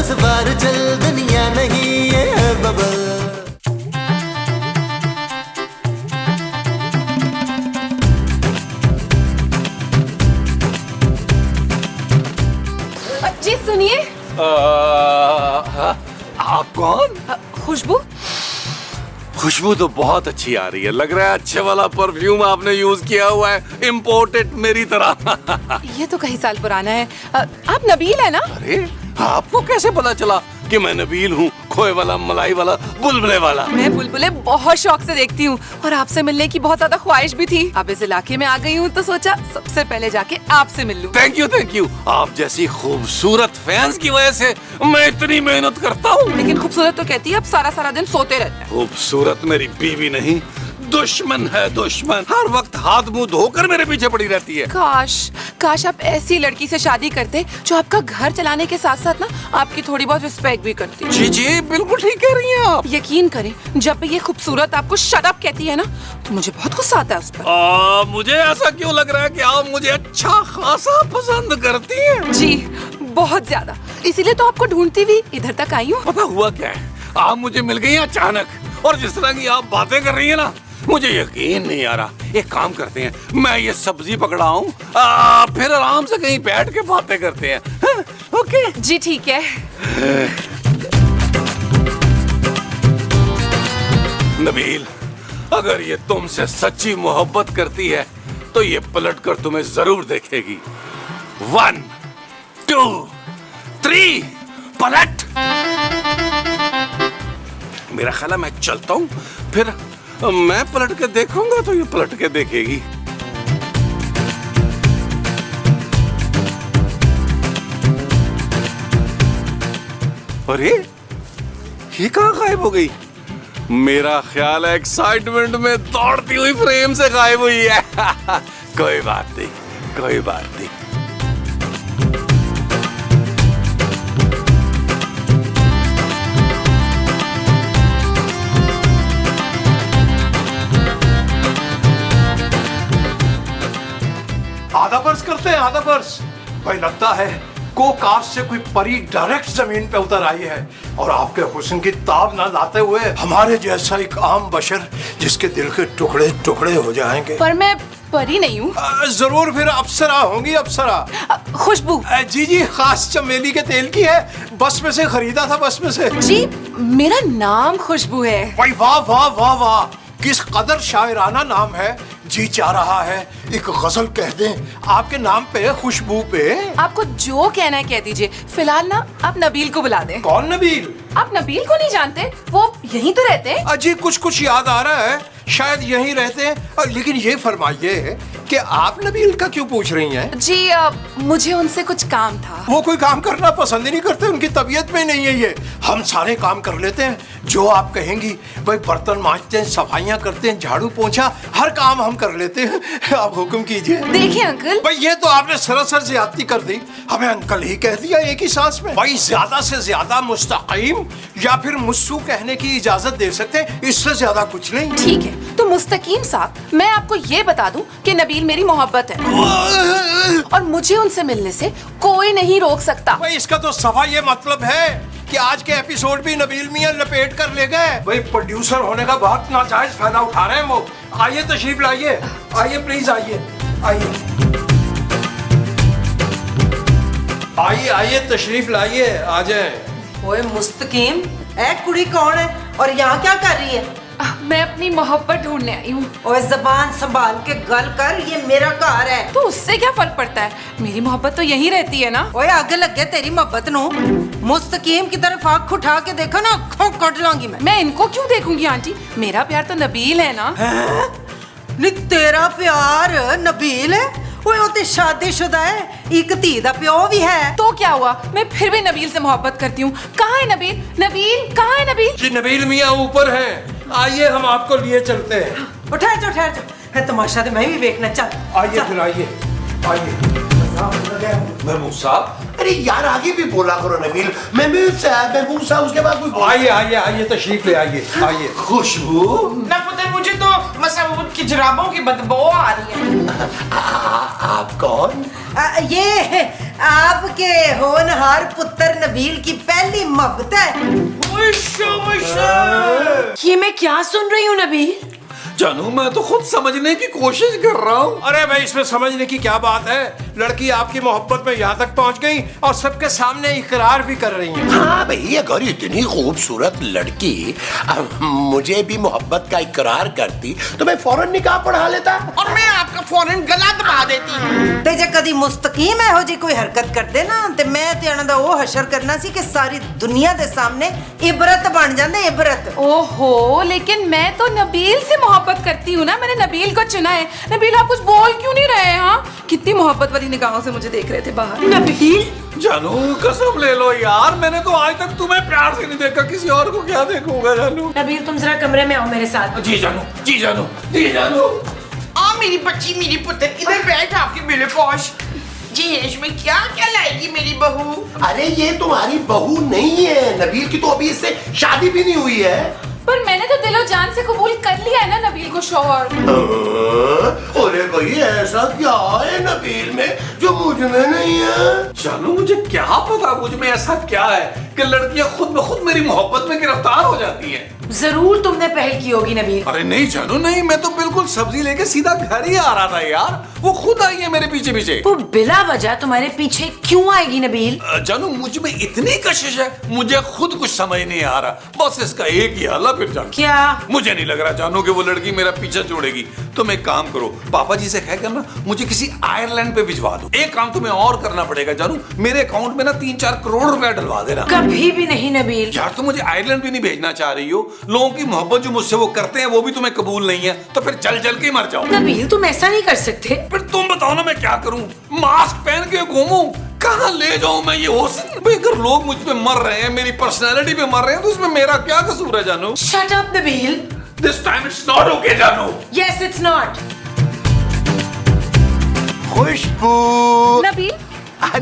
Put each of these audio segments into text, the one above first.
10 बार चल दुनिया नहीं ये है बबल। जी सुनिए। आप कौन? खुशबू। खुशबू तो बहुत अच्छी आ रही है, लग रहा है अच्छे वाला परफ्यूम आपने यूज किया हुआ है, इम्पोर्टेड मेरी तरह। ये तो कई साल पुराना है। आप नबील है ना? अरे आपको कैसे पता चला कि मैं नबील हूँ? खोए वाला, मलाई वाला, बुलबुले वाला। मैं बुलबुले बहुत शौक से देखती हूँ और आपसे मिलने की बहुत ज्यादा ख्वाहिश भी थी। अब इस इलाके में आ गई हूँ तो सोचा सबसे पहले जाके आपसे मिल लूं। Thank you. आप जैसी खूबसूरत फैंस की वजह से मैं इतनी मेहनत करता हूँ। लेकिन खूबसूरत तो कहती है आप सारा दिन सोते रहते हैं। खूबसूरत मेरी बीवी नहीं, दुश्मन है दुश्मन। हर वक्त हाथ मुंह धोकर मेरे पीछे पड़ी रहती है। काश आप ऐसी लड़की से शादी करते जो आपका घर चलाने के साथ साथ ना आपकी थोड़ी बहुत रिस्पेक्ट भी करती। जी बिल्कुल ठीक कह रही हैं आप। यकीन करें, जब भी ये खूबसूरत आपको शट अप कहती है ना तो मुझे बहुत गुस्सा आता है उस पर। मुझे ऐसा क्यों लग रहा है कि आप मुझे अच्छा खासा पसंद करती हैं? जी बहुत ज्यादा, इसीलिए तो आपको ढूंढती हुई इधर तक आई हूँ। पता हुआ क्या है, आप मुझे मिल गई अचानक, और जिस तरह की आप बातें कर रही है ना, मुझे यकीन नहीं आ रहा। एक काम करते हैं, मैं ये सब्जी पकड़ाऊं, फिर आराम से कहीं बैठ के बातें करते हैं। हाँ, ओके जी ठीक है। नबील, अगर ये तुमसे सच्ची मोहब्बत करती है तो ये पलट कर तुम्हें जरूर देखेगी। 1 2 3 पलट। मेरा ख्याल है मैं चलता हूँ, फिर मैं पलट के देखूंगा तो ये पलट के देखेगी। अरे ये कहाँ गायब हो गई? मेरा ख्याल है एक्साइटमेंट में दौड़ती हुई फ्रेम से गायब हुई है। कोई बात नहीं। आधा बर्स करते हैं, आधा बर्स। भाई लगता है कोकाश से कोई परी डायरेक्ट जमीन पे उतर आई है और आपके हुस्न की ताब ना लाते हुए हमारे जैसा एक आम बशर जिसके दिल के टुकड़े टुकड़े हो जाएंगे। पर मैं परी नहीं हूँ। जरूर, फिर अप्सरा होंगी, अप्सरा। खुशबू। जी खास चमेली के तेल की है, बस में से खरीदा था, बस में से। जी मेरा नाम खुशबू है। भाई वाह वाह वाह वाह, किस कदर शायराना नाम है। जी चाह रहा है एक गजल कह दें आपके नाम पे, खुशबू पे। आपको जो कहना है कह दीजिए, फिलहाल ना आप नबील को बुला दें। कौन नबील? आप नबील को नहीं जानते? वो यहीं तो रहते हैं। अजी कुछ याद आ रहा है, शायद यहीं रहते हैं। लेकिन ये फरमाइए कि आप नबील का क्यों पूछ रही हैं? जी मुझे उनसे कुछ काम था। वो कोई काम करना पसंद ही नहीं करते, उनकी तबीयत में नहीं है ये। हम सारे काम कर लेते हैं जो आप कहेंगी। भाई बर्तन मांजते हैं, सफाइयाँ करते हैं, झाड़ू पोंछा, हर काम हम कर लेते हैं। आप हुक्म कीजिए। देखिए अंकल। भाई ये तो आपने सरासर ज्यादती कर दी, हमें अंकल ही कह दिया एक ही सांस में। भाई ज्यादा से ज्यादा मुस्तकीम या फिर मुस्सू कहने की इजाजत दे सकते हैं, इससे ज्यादा कुछ नहीं। ठीक है तो मुस्तकीम साहब, मैं आपको ये बता दूं कि नबील मेरी मोहब्बत है और मुझे उनसे मिलने से कोई नहीं रोक सकता। भाई इसका तो सफा ये मतलब है कि आज के एपिसोड भी नबील मियां लपेट कर ले गए। भाई प्रोड्यूसर होने का बहुत नाजायज फायदा उठा रहे हैं वो। आइए तशरीफ लाइए, आइए प्लीज आइए, आइए तशरीफ लाइए, आ जाए। ओए मुस्तकीम, ए कुड़ी कौन है और यहाँ क्या कर रही है? मैं अपनी मोहब्बत ढूंढने आई हूँ। ओए जबान संभाल के गल कर, ये मेरा घर है। तो उससे क्या फर्क पड़ता है, मेरी मोहब्बत तो यहीं रहती है ना। ओए आगे लगे तेरी मोहब्बत नो। मुस्तकीम की तरफ आँख उठा के देखा ना, आँखों कट लाऊंगी मैं इनको क्यों देखूंगी आंटी, मेरा प्यार तो नबील है ना। नहीं तेरा प्यार नबील है? ओए वो तो शादीशुदा है, एक धी दा प्यो भी है। तो क्या हुआ, मैं फिर भी नबील से मोहब्बत करती हूँ। कहाँ है नबील? नबील कहाँ है नबील? जी नबील मियां ऊपर हैं, आइए हम आपको लिए चलते हैं। ठहर जाओ, है तमाशा तो मैं भी देखना। चल आइए फिर आइए। महमूद साहब, अरे यार आगे भी बोला करो नबील। महमूद साहब उसके बाद कोई आइए तशरीफ ले आइए। खुशबू ना पता मुझे तो बस अब उनकी जुराबों की बदबू आ रही है। आप कौन? ये आपके होनहार पुत्र नबील की पहली मोहब्बत है। ये मैं क्या सुन रही हूँ नबील? जानू मैं तो खुद समझने की कोशिश कर रहा हूँ। अरे भाई इसमें समझने की क्या बात है? लड़की आपकी मोहब्बत में यहाँ तक पहुँच गई और सबके सामने इकरार भी कर रही है। हाँ भाई, अगर इतनी खूबसूरत लड़की मुझे भी मोहब्बत का इकरार करती तो मैं फौरन निकाह पढ़ा लेता और मैं आपका फौरन गला दबा देती। ते जे कदी मुस्तकीम है हो जी कोई हरकत कर दे ना ते मैं ते उन्हां दा वो हशर करना सी कि सारी दुनिया दे सामने इबरत बन जांदे इबरत। ओहो, लेकिन मैं तो नबील से मोहब्बत करती हूँ ना, मैंने नबील को चुना है। नबील आप कुछ बोल क्यों नहीं रहे हैं? हाँ, कितनी मोहब्बत वाली निगाहों से मुझे देख रहे थे बाहर। नबील जानू कसम ले लो यार, मैंने तो आज तक तुम्हें प्यार से नहीं देखा, किसी और को क्या देखूंगा जानू। नबील तुम जरा कमरे में आओ मेरे साथ। जी जानू, जी जानू, जी जानू। आ मेरी बच्ची, मेरी पुत्र, इधर बैठ आपके मेरे पौश। जी इसमें क्या क्या लाएगी मेरी बहू? अरे ये तुम्हारी बहू नहीं है, नबील की तो अभी इससे शादी भी नहीं हुई है। पर मैंने तो दिलो जान से कबूल कर लिया है ना नबील को शौहर। अरे भाई ऐसा क्या है नबील में जो मुझ में नहीं है? जानू मुझे क्या पता मुझ में ऐसा क्या है कि लड़कियां खुद ब खुद मेरी मोहब्बत में गिरफ्तार हो जाती हैं। जरूर तुमने पहल की होगी नबील। अरे नहीं जानू नहीं, मैं तो बिल्कुल सब्जी लेके सीधा घर ही आ रहा था यार, वो खुद आई है मेरे पीछे पीछे। वो बिला वजह तुम्हारे पीछे क्यों आएगी नबील? जानू मुझ में इतनी कशिश है, मुझे खुद कुछ समझ नहीं आ रहा, बस इसका एक ही हल है फिर जानू। क्या? मुझे नहीं लग रहा जानू कि वो लड़की मेरा पीछा छोड़ेगी। तुम एक काम करो, पापा जी से कहकर ना मुझे किसी आयरलैंड पे भिजवा दो। एक काम तुम्हें और करना पड़ेगा जानू, मेरे अकाउंट में ना 3-4 करोड़ रुपया डलवा देना। कभी भी नहीं नबील। यार तुम मुझे आयरलैंड भी नहीं भेजना चाह रही हो, लोगों की मोहब्बत जो मुझसे वो करते हैं वो भी तुम्हें कबूल नहीं है, तो फिर जल जल के मर जाओ। नबील तुम ऐसा नहीं कर सकते। फिर तुम बताओ ना मैं क्या करूं? मास्क पहन के घूमूं? कहां ले जाऊं मैं ये हुस्न? भाई अगर लोग मुझ पे मर रहे हैं, मेरी पर्सनालिटी पे मर रहे हैं, तो इसमें मेरा क्या कसूर है जानू? Shut up Nabeel. This time it's not okay जानू। Yes it's not. Khushboo. Nabeel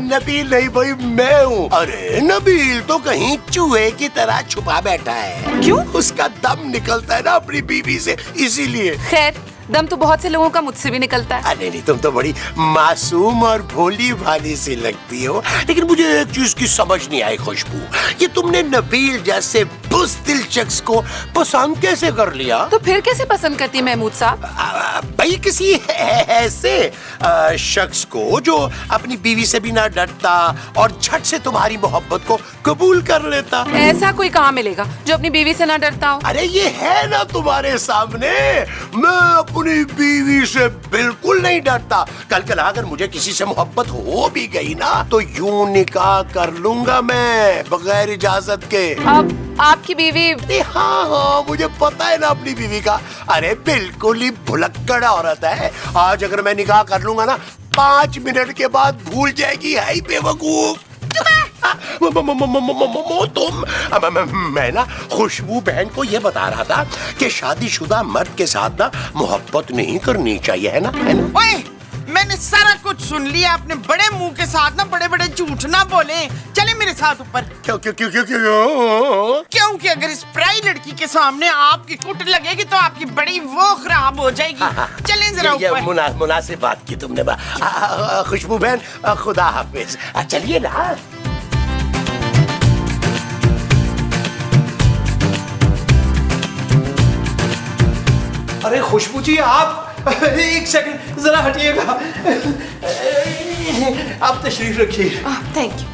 Nabeel नहीं भाई मैं हूँ। अरे नबील तो कहीं चूहे की तरह छुपा बैठा है। क्यों? उसका दम निकलता है ना अपनी बीवी से, इसीलिए। खैर, दम तो बहुत से लोगों का मुझसे भी निकलता है। अरे नहीं, तुम तो बड़ी मासूम और भोली भाली सी लगती हो, लेकिन मुझे एक चीज की समझ नहीं आई खुशबू, कि तुमने नबील जैसे बुज़दिल शख्स को पसंद कैसे कर लिया? तो फिर कैसे पसंद करती महमूद साहब? भाई किसी ऐसे शख्स को जो अपनी बीवी से भी ना डरता और झट से तुम्हारी मोहब्बत को कबूल कर लेता। ऐसा कोई कहाँ मिलेगा जो अपनी बीवी से ना डरता हो? अरे ये है ना तुम्हारे सामने। मैं अपनी बीवी से बिल्कुल नहीं डरता। कल अगर मुझे किसी से मोहब्बत हो भी गई ना तो यूं निकाह कर लूंगा मैं बगैर इजाजत के। अब आपकी बीवी? हाँ, मुझे पता है ना अपनी बीवी का। अरे बिल्कुल ही भुलक्कड़ औरत है। आज अगर मैं निकाह कर लूंगा ना 5 मिनट के बाद भूल जाएगी। है ही बेवकूफ। मैं ना खुशबू बहन को ये बता रहा था कि शादीशुदा मर्द के साथ ना मोहब्बत नहीं करनी चाहिए, है ना? ओए, मैंने सारा कुछ सुन लिया। अपने बड़े मुंह के साथ ना बड़े बड़े झूठ ना बोले। चले मेरे साथ ऊपर। क्यों क्यों क्यों क्यों क्योंकि अगर इस पराई लड़की के सामने आपकी कुट लगेगी तो आपकी बड़ी वो खराब हो जाएगी। चलें जरा ऊपर। मुनासिब बात की तुमने। खुशबू बहन खुदा हाफिज। चलिए ना। अरे खुशबू जी आप एक सेकंड जरा हटिएगा। आप तशरीफ रखिए। Thank you.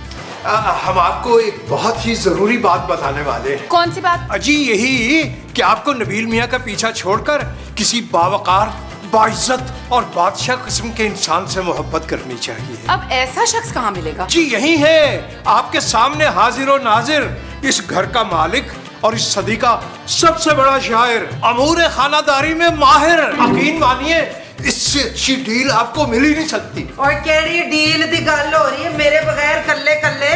हम आपको एक बहुत ही जरूरी बात बताने वाले हैं। कौन सी बात? जी यही कि आपको नबील मियाँ का पीछा छोड़कर किसी बावकार, बाइज्जत और बादशाह किस्म के इंसान से मोहब्बत करनी चाहिए। अब ऐसा शख्स कहाँ मिलेगा? जी यही है, आपके सामने हाजिर और नाजिर, इस घर का मालिक और इस सदी का सबसे बड़ा शायर, अमूर खानादारी में माहिर। यकीन मानिए इससे अच्छी डील आपको मिल ही नहीं सकती। और केड़ी डील दी गल हो रही है मेरे बगैर कल्ले कल्ले?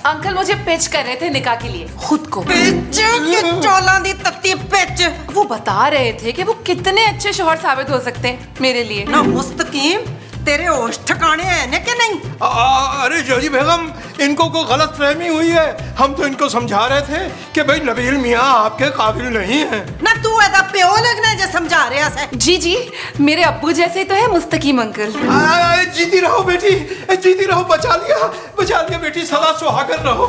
अंकल मुझे पिच कर रहे थे निकाह के लिए, खुद को। पिच के चोला दी तत्ती पिच। वो बता रहे थे कि वो कितने अच्छे शौहर साबित हो सकते हैं मेरे लिए। ना मुस्तकीम, तेरे होश ठिकाने हैं ने कि नहीं? अरे जोजी बेगम, इनको कोई गलत फहमी हुई है। हम तो इनको समझा रहे थे कि भाई नबील मियाँ आपके काबिल नहीं है। ना तू एदा प्यो लगना है जो समझा रहा है। जी जी, मेरे अब्बू जैसे तो है मुस्तकीम अंकल। जीती रहो बेटी, जीती रहो। बचा लिया बेटी, सदा सुहागन रहो।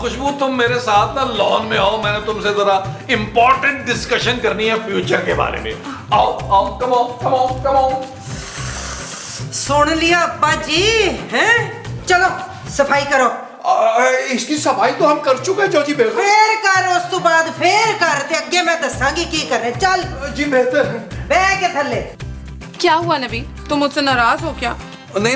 खुशबू तुम मेरे साथ ना लॉन में आओ, मैंने तुमसे जरा इंपॉर्टेंट डिस्कशन करनी है फ्यूचर के बारे में। आओ कम ऑन। सुन लिया अब्बा जी, हैं? चलो सफाई करो। इसकी सफाई तो हम कर चुके हैं जोजी बेगम। फेर कर, उस तो बाद फेर कर ते अगे मैं दसांगी की करने। चल जी बेहतर। बैठ के थल्ले। क्या हुआ नबील, तुम मुझसे नाराज हो क्या? नहीं,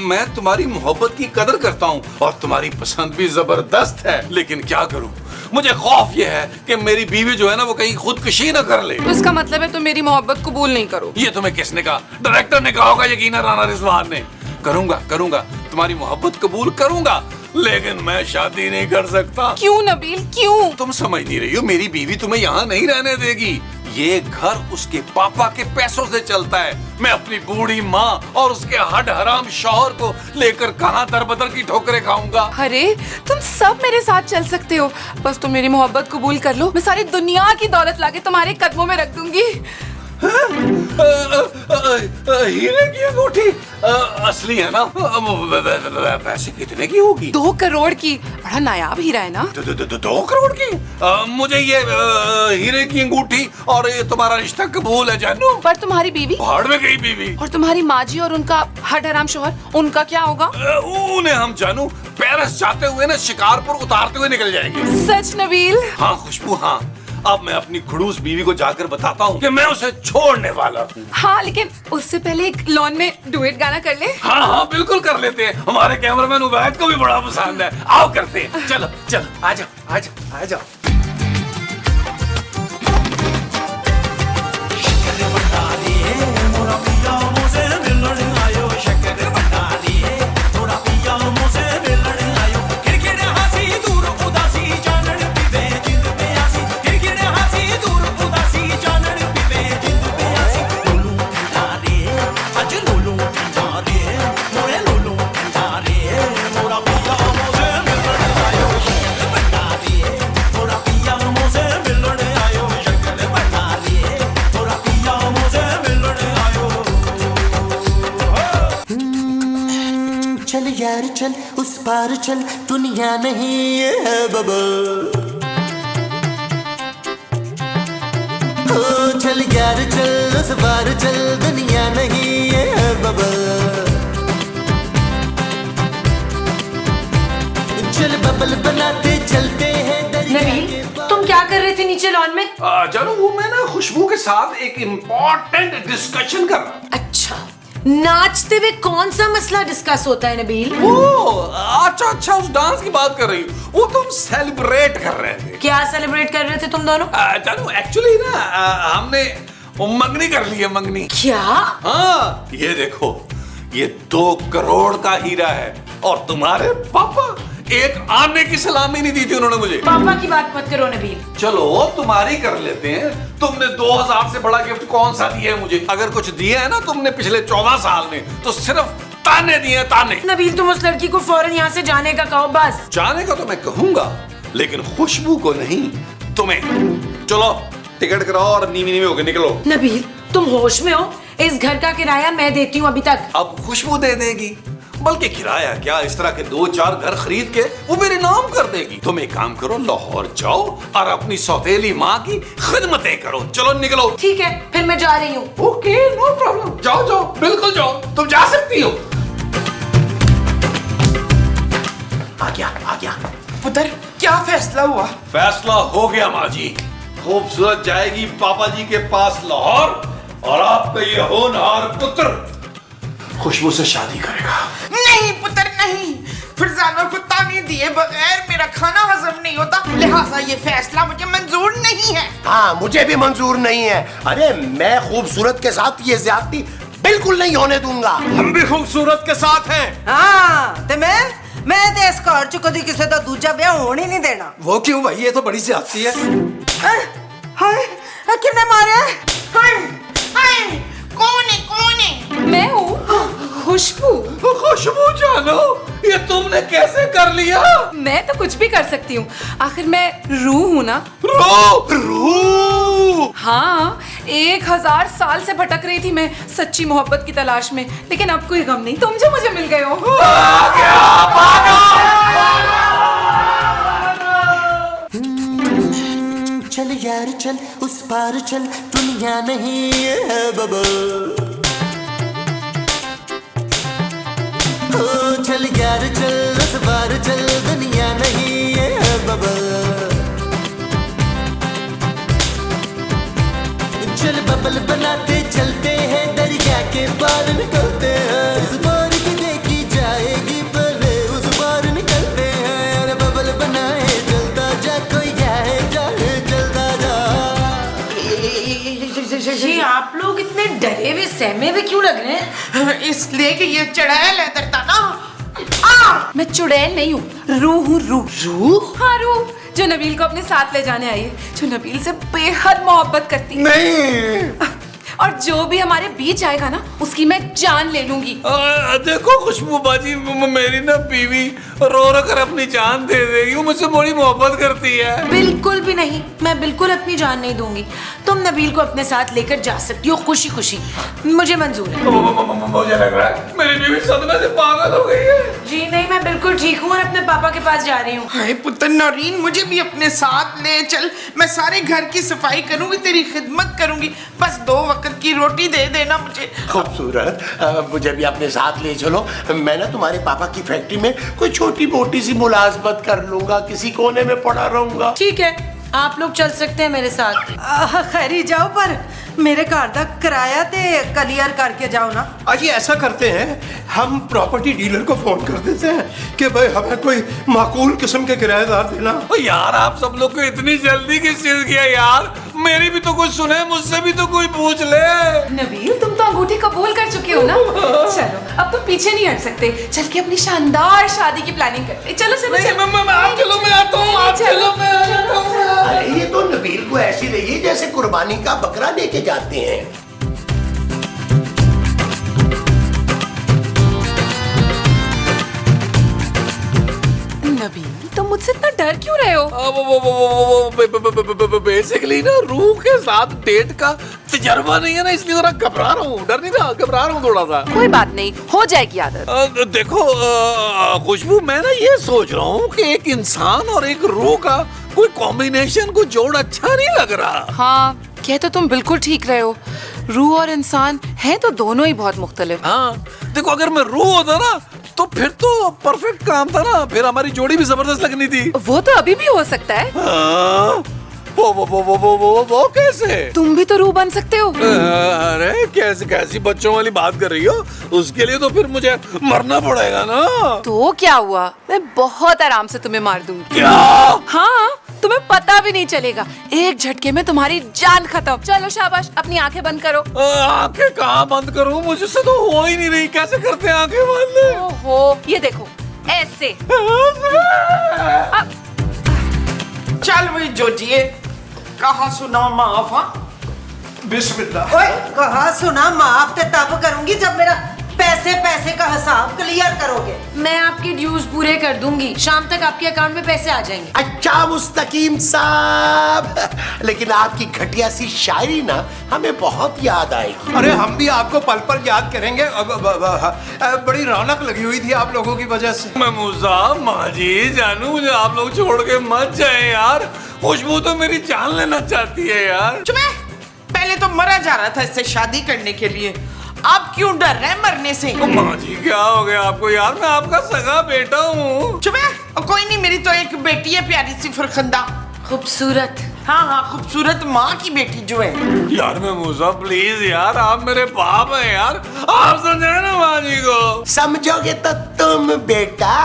मैं तुम्हारी मोहब्बत की कदर करता हूँ और तुम्हारी पसंद भी जबरदस्त है, लेकिन क्या करूँ, मुझे खौफ ये है कि मेरी बीवी जो है ना वो कहीं खुदकुशी ना कर ले। तो इसका मतलब है तुम मेरी मोहब्बत कबूल नहीं करो? ये तुम्हें किसने कहा? डायरेक्टर ने कहा होगा, यकीनन राणा रिजवान ने। करूंगा तुम्हारी मोहब्बत कबूल करूंगा, लेकिन मैं शादी नहीं कर सकता। क्यों नबील, क्यों? तुम समझ नहीं रही हो, मेरी बीवी तुम्हें यहाँ नहीं रहने देगी। ये घर उसके पापा के पैसों से चलता है। मैं अपनी बूढ़ी माँ और उसके हड हराम शौहर को लेकर कहाँ दर बदर की ठोकरें खाऊंगा। अरे तुम सब मेरे साथ चल सकते हो, बस तुम मेरी मोहब्बत कबूल कर लो, मैं सारी दुनिया की दौलत लाके तुम्हारे कदमों में रख दूंगी। हीरे की अंगूठी असली है ना? पैसे कितने की होगी? 2 करोड़ की। बड़ा नायाब हीरा है ना? 2 करोड़ की? मुझे ये हीरे की अंगूठी और ये तुम्हारा रिश्ता कबूल है जानू। पर तुम्हारी बीवी? भाड़ में गई बीवी। और तुम्हारी माँ जी और उनका हड हराम शौहर, उनका क्या होगा? उन्हें हम जानू पेरिस जाते हुए ना शिकारपुर उतारते हुए निकल जाएंगे। सच नबील? हाँ खुशबू, हाँ। अब मैं अपनी खड़ूस बीवी को जाकर बताता हूँ कि मैं उसे छोड़ने वाला हूँ। हाँ, लेकिन उससे पहले एक लॉन में डुएट गाना कर ले। हाँ बिल्कुल कर लेते हैं, हमारे कैमरामैन उबैद को भी बड़ा पसंद है। आओ करते हैं, चलो आ जाओ। चल यार चल, उस पार चल, दुनिया नहीं है बबल। ओ चल यार चल, उस पार चल, दुनिया नहीं है बबल। चल बबल बनाते चलते हैं दरिया के नबील, तुम क्या कर रहे थे नीचे लॉन में? जानू वो मैं ना खुशबू के साथ एक इम्पोर्टेंट डिस्कशन कर रहा। अच्छा, नाचते हुए कौन सा मसला डिस्कस होता है नबील? अच्छा उस डांस की बात कर रही हूँ, वो तुम सेलिब्रेट कर रहे थे। क्या सेलिब्रेट कर रहे थे तुम दोनों? जानू एक्चुअली ना हमने मंगनी कर ली है, मंगनी। क्या? हाँ ये देखो, ये 2 करोड़ का हीरा है और तुम्हारे पापा एक आने की सलामी नहीं दी थी उन्होंने मुझे। पापा की बात मत करो नबील। चलो तुम्हारी कर लेते हैं। तुमने 2000 से बड़ा गिफ्ट कौन सा दिया है मुझे? अगर कुछ दिया है ना तुमने पिछले 14 साल में, तो सिर्फ ताने दिए, ताने। नबील, तुम उस लड़की को फौरन यहाँ से जाने का कहो बस। जाने का तो मैं कहूंगा, लेकिन खुशबू को नहीं, तुम्हें। चलो टिकट कराओ और नीवी होकर निकलो। नबील, तुम होश में हो? इस घर का किराया मैं देती हूँ अभी तक। अब खुशबू दे देगी, बल्कि किराया क्या, इस तरह के 2-4 घर खरीद के वो मेरे नाम कर देगी। तुम एक काम करो, लाहौर जाओ और अपनी सौतेली माँ की खिदमतें करो। चलो निकलो। ठीक है, फिर मैं जा रही हूँ। ओके, नो प्रॉब्लम, जाओ बिल्कुल जाओ, तुम जा सकती हो। आ गया। पुत्र, क्या फैसला हुआ? फैसला हो गया माँ जी। खूबसूरत जाएगी पापा जी के पास लाहौर और आपका ये होनहार पुत्र खुशबू से शादी करेगा। नहीं पुत्र नहीं, फिरजाना को ताने दिए बगैर मेरा खाना हजम नहीं होता, लिहाजा ये फैसला मुझे मंजूर नहीं है। हाँ, मुझे भी मंजूर नहीं है। अरे मैं खूबसूरत के साथ ये ज्यादती बिल्कुल नहीं होने दूंगा। हम भी खूबसूरत के साथ हैं। हाँ, ते मैं ते इस घर च कदी किसी दा दूजा ब्याह होने नहीं देना। वो क्यों भाई, ये तो बड़ी ज्यादती है। हाय, किसने मारे? हाय, कौन है? मैं हूँ। खुशबू जानो, ये तुमने कैसे कर लिया? मैं तो कुछ भी कर सकती हूँ, आखिर मैं रूह हूँ ना। रूह? हाँ, 1000 साल से भटक रही थी मैं सच्ची मोहब्बत की तलाश में, लेकिन अब कोई गम नहीं, तुम जो मुझे मिल गए हो। चल यार चल उस पार चल, दुनिया नहीं है बबल। ओ चल यार चल उस पार चल, दुनिया नहीं है बबल। चल बबल बनाते चलते हैं, दरिया के पार निकलते हैं। इस पार की देखी जाएगी पहले उस पार निकलते हैं। अरे बबल बनाए चलता जा, कोई जाए जाए चलता जा। जी आप लोग इतने डरे हुए सहमे हुए क्यों लग रहे हैं? इसलिए कि ये चढ़ाया लेदर था ना। मैं चुड़ैल नहीं हूँ, रूह हूँ, रूह। रूह? हाँ, रूह जो नबील को अपने साथ ले जाने आई है, जो नबील से बेहद मोहब्बत करती है। नहीं। और जो भी हमारे बीच आएगा ना, उसकी मैं जान ले लूंगी। देखो खुशबू बाजी, मेरी ना बीवी रो रो कर अपनी जान दे देगी, वो मुझसे बड़ी मोहब्बत करती है। बिल्कुल भी नहीं, मैं बिल्कुल अपनी जान नहीं दूंगी। तुम नबील को अपने साथ लेकर जा सकती हो खुशी खुशी, मुझे मंजूर है। मुझे लग रहा है मेरी बीवी सदमे से पागल हो गई है। जी नहीं, मैं बिल्कुल ठीक हूँ और अपने पापा के पास जा रही हूँ। हाय पुत्र नौरीन, मुझे भी अपने साथ ले चल, मैं सारे घर की सफाई करूंगी, तेरी खिदमत करूंगी, बस 2 वक्त की रोटी दे देना मुझे। खूबसूरत, मुझे भी अपने साथ ले चलो। मैं ना तुम्हारे पापा की फैक्ट्री में कोई छोटी मोटी सी मुलाजमत कर लूंगा, किसी कोने में पड़ा रहूंगा। ठीक है, आप लोग चल सकते हैं मेरे साथ। खैरी जाओ, पर मेरे घर का किराया ते क्लियर करके जाओ ना। आज ये ऐसा करते हैं, हम प्रॉपर्टी डीलर को फोन कर देते हैं कि भाई हमें कोई माकूल किस्म के किराएदार देना। ओ यार, आप सब लोग को इतनी जल्दी किस चीज की है यार? मेरी भी तो कुछ सुने, मुझसे भी तो कोई पूछ ले। नबील, तुम तो अंगूठी कबूल कर चुके हो ना। चलो, अब तुम पीछे नहीं हट सकते, चल के अपनी शानदार शादी की प्लानिंग करते। चलो चलो नहीं, चलो। आप चलो, मैं आता हूँ। आप चलो, मैं आता हूँ। अरे ये तो नबील को ऐसी रही है जैसे कुर्बानी का बकरा लेके जाते हैं। नबील, तुम मुझसे इतना डर क्यों रहे हो? बेसिकली ना रूह के साथ डेट का तजर्बा नहीं है ना, इसलिए जरा घबरा रहा हूँ। डर नहीं रहा, घबरा रहा हूँ थोड़ा सा। कोई बात नहीं, हो जाएगी आदत। देखो खुशबू, मैं ना ये सोच रहा हूँ कि एक इंसान और एक रूह का कोई कॉम्बिनेशन, कोई जोड़ अच्छा नहीं लग रहा। हाँ, कह तो तुम बिल्कुल ठीक रहे हो। रूह और इंसान है तो दोनों ही बहुत मुख्तलिफ। हाँ, देखो अगर मैं रूह होता ना तो फिर तो परफेक्ट काम था ना, फिर हमारी जोड़ी भी जबरदस्त लगनी थी। वो तो अभी भी हो सकता है। हाँ, वो कैसे? तुम भी तो रूह बन सकते हो। अरे कैसी कैसी बच्चों वाली बात कर रही हो? उसके लिए तो फिर मुझे मरना पड़ेगा ना। तो क्या हुआ, मैं बहुत आराम से तुम्हें मार दूंगी। क्या? हाँ, तुम्हें पता भी नहीं चलेगा, एक झटके में तुम्हारी जान खत्म। चलो शाबाश, अपनी आंखें बंद करो। आंखें कहाँ बंद करूं? मुझसे तो हो ही नहीं रही। कैसे करते हैं आंखें बंद? ओहो, ये देखो ऐसे। चल वही जोजिए, कहा सुना माफ। बिस्मिल्लाह। ओए, कहा सुना माफ तो तब करूंगी जब मेरा पैसे का हिसाब क्लियर करोगे। मैं आपकी ड्यूज पूरे कर दूंगी, शाम तक आपके अकाउंट में पैसे आ जाएंगे। अच्छा मुस्तकीम साहब, लेकिन आपकी घटिया सी शायरी ना हमें बहुत याद आएगी। अरे हम भी आपको पल पल याद करेंगे। बड़ी रौनक लगी हुई थी आप लोगों की वजह से। महमूजा, माजी, जानू, मुझे आप लोग छोड़ के मत जाए यार। खुशबू तो मेरी जान लेना चाहती है यार। चुप है, पहले तो मरा जा रहा था इससे शादी करने के लिए, अब क्यों डर रहे मरने से? माँ जी, क्या हो गया आपको यार? मैं आपका सगा बेटा हूँ। चुप है, कोई नहीं, मेरी तो एक बेटी है प्यारी सी फरखंदा, खूबसूरत। हाँ, खूबसूरत माँ की बेटी जो है। यार महमूजा प्लीज यार, आप मेरे बाप हैं यार, आप समझे ना माँ जी को। समझोगे तो तुम बेटा,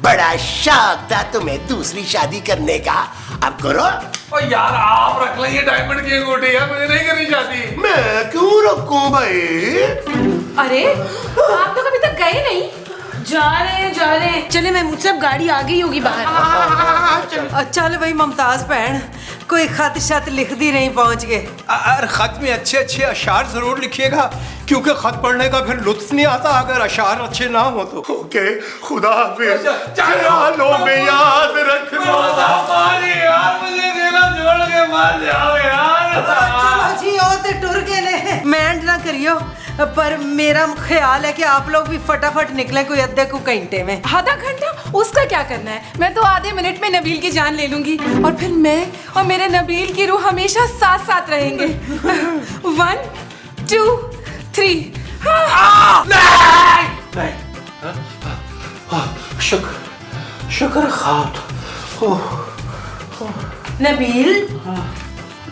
बड़ा शौक था तुम्हें दूसरी शादी करने का, अब करो। ओ यार, आप रख लेंगे डायमंड की अंगूठी यार, मुझे नहीं करनी चाहती। मैं क्यों रखूं भाई? अरे, आप लोग अभी तक गए नहीं? जा रहे हैं। चले, मैं मुझसे अब गाड़ी आ गई होगी बाहर। चलो। चल भाई मुमताज बहन, कोई खत शत लिख दी नहीं पहुंच गए। और खत में अच्छे अच्छे अशार जरूर लिखिएगा, क्योंकि खत पढ़ने का फिर लुत्फ नहीं आता अगर अशार अच्छे ना हो तो। ओके, खुदा हाफिज। ख्यालों में याद रखना। यार मुझे देना छोड़ के मार जाओ यार। चलो जी ओ ते टुर गए ने, मैंड ना करियो, पर मेरा ख्याल है कि आप लोग भी फटाफट निकले कोई अद्धे को घंटे में। आधा घंटा उसका क्या करना है, मैं तो आधे मिनट में नबील की जान ले लूंगी और फिर मैं और मेरे नबील की रूह हमेशा साथ साथ रहेंगे। 1 2 3। शुक्र खाब। नबील,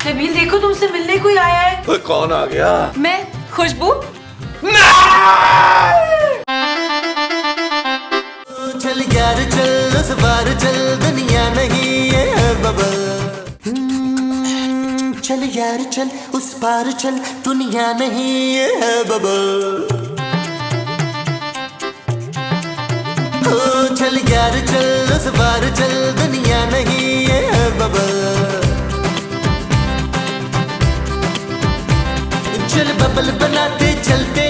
नबील देखो तुमसे मिलने कोई आया है। कौन आ गया? मैं खुशबू। चल यार चल उस बार चल, दुनिया नहीं है बबल। चल यार चल उस पार चल, दुनिया नहीं है बबल। ओ चल यार चल उस बार चल, दुनिया नहीं है बबल। चल बबल बनाते चलते